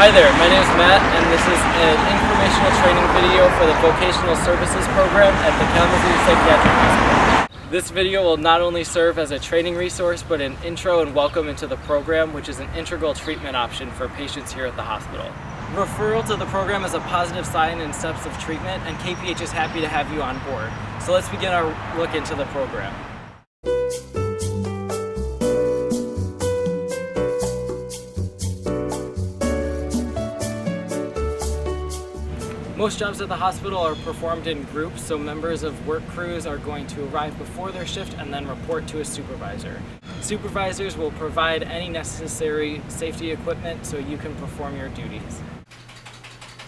Hi there, my name is Matt, and this is an informational training video for the Vocational Services Program at the Kalamazoo Psychiatric Hospital. This video will not only serve as a training resource, but an intro and welcome into the program, which is an integral treatment option for patients here at the hospital. Referral to the program is a positive sign in steps of treatment, and KPH is happy to have you on board. So let's begin our look into the program. Most jobs at the hospital are performed in groups, so members of work crews are going to arrive before their shift and then report to a supervisor. Supervisors will provide any necessary safety equipment so you can perform your duties.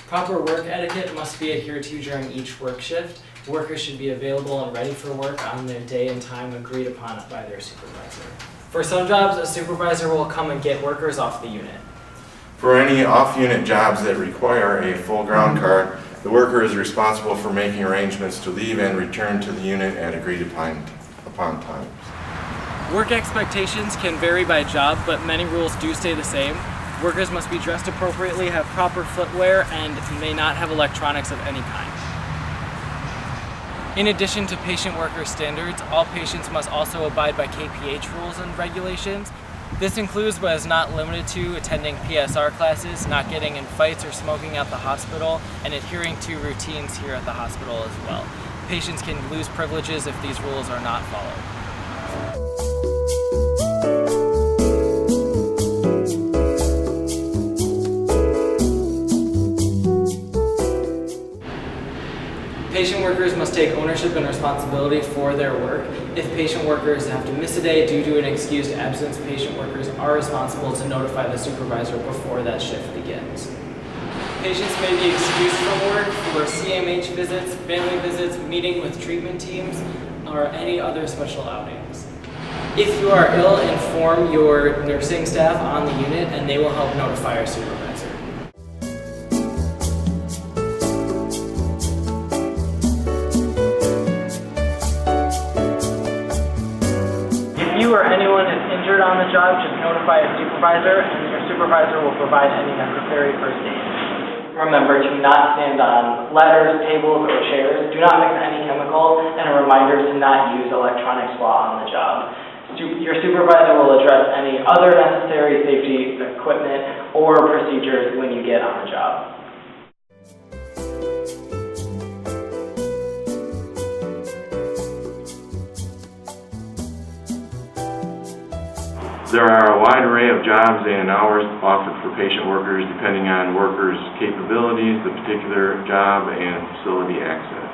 Proper work etiquette must be adhered to during each work shift. Workers should be available and ready for work on their day and time agreed upon by their supervisor. For some jobs, a supervisor will come and get workers off the unit. For any off-unit jobs that require a full ground card, the worker is responsible for making arrangements to leave and return to the unit at agreed upon times. Work expectations can vary by job, but many rules do stay the same. Workers must be dressed appropriately, have proper footwear, and may not have electronics of any kind. In addition to patient worker standards, all patients must also abide by KPH rules and regulations. This includes, but is not limited to, attending PSR classes, not getting in fights or smoking at the hospital, and adhering to routines here at the hospital as well. Patients can lose privileges if these rules are not followed. Patient workers must take ownership and responsibility for their work. If patient workers have to miss a day due to an excused absence, patient workers are responsible to notify the supervisor before that shift begins. Patients may be excused from work for CMH visits, family visits, meeting with treatment teams, or any other special outings. If you are ill, inform your nursing staff on the unit and they will help notify our supervisor. If you or anyone is injured on the job, just notify a supervisor, and your supervisor will provide any necessary first aid. Remember to not stand on ladders, tables, or chairs. Do not mix any chemical, and a reminder to not use electronics while on the job. Your supervisor will address any other necessary safety equipment or procedures when you get on the job. There are a wide array of jobs and hours offered for patient workers depending on workers' capabilities, the particular job, and facility access.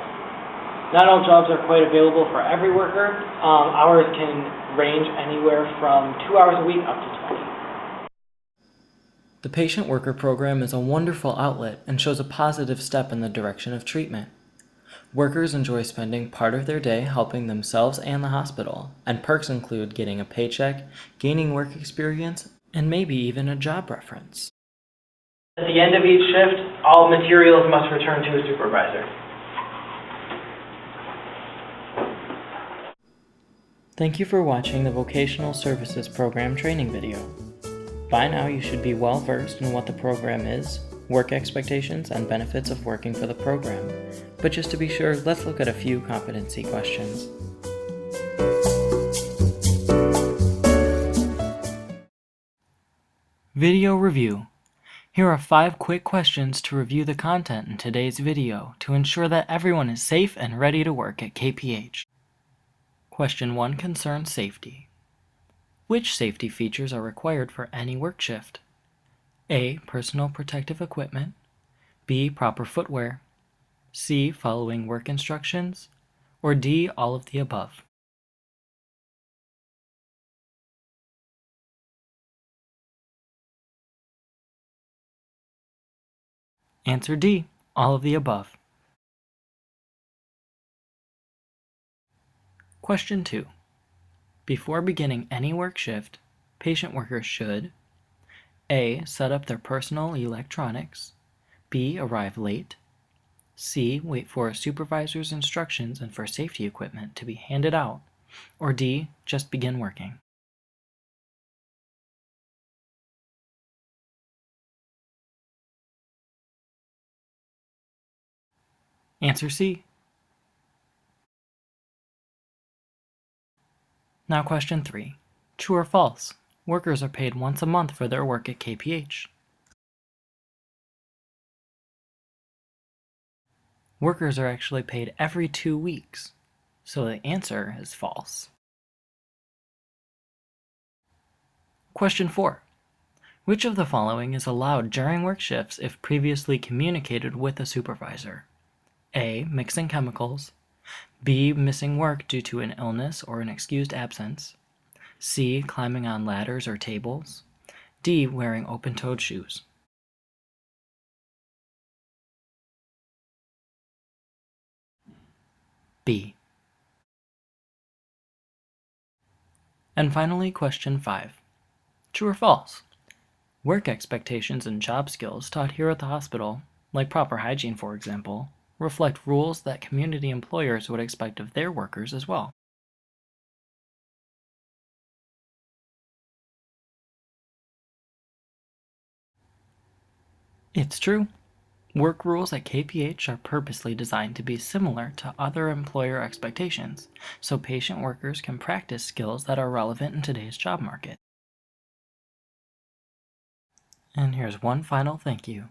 Not all jobs are quite available for every worker. Hours can range anywhere from 2 hours a week up to 20. The patient worker program is a wonderful outlet and shows a positive step in the direction of treatment. Workers enjoy spending part of their day helping themselves and the hospital, and perks include getting a paycheck, gaining work experience, and maybe even a job reference. At the end of each shift, all materials must return to a supervisor. Thank you for watching the Vocational Services Program training video. By now you should be well versed in what the program is, work expectations, and benefits of working for the program. But just to be sure, let's look at a few competency questions. Video review. Here are 5 quick questions to review the content in today's video to ensure that everyone is safe and ready to work at KPH. Question 1 concerns safety. Which safety features are required for any work shift? A. Personal protective equipment. B. Proper footwear. C. Following work instructions. Or D. All of the above. Answer D. All of the above. Question 2. Before beginning any work shift, patient workers should A. Set up their personal electronics. B. Arrive late. C. Wait for a supervisor's instructions and for safety equipment to be handed out. Or D. Just begin working. Answer C. Now question 3. True or false? Workers are paid once a month for their work at KPH. Workers are actually paid every 2 weeks, so the answer is false. Question 4. Which of the following is allowed during work shifts if previously communicated with a supervisor? A. Mixing chemicals. B. Missing work due to an illness or an excused absence. C. Climbing on ladders or tables. D. Wearing open-toed shoes. B. And finally, question 5. True or false? Work expectations and job skills taught here at the hospital, like proper hygiene for example, reflect rules that community employers would expect of their workers as well. It's true. Work rules at KPH are purposely designed to be similar to other employer expectations, so patient workers can practice skills that are relevant in today's job market. And here's one final thank you.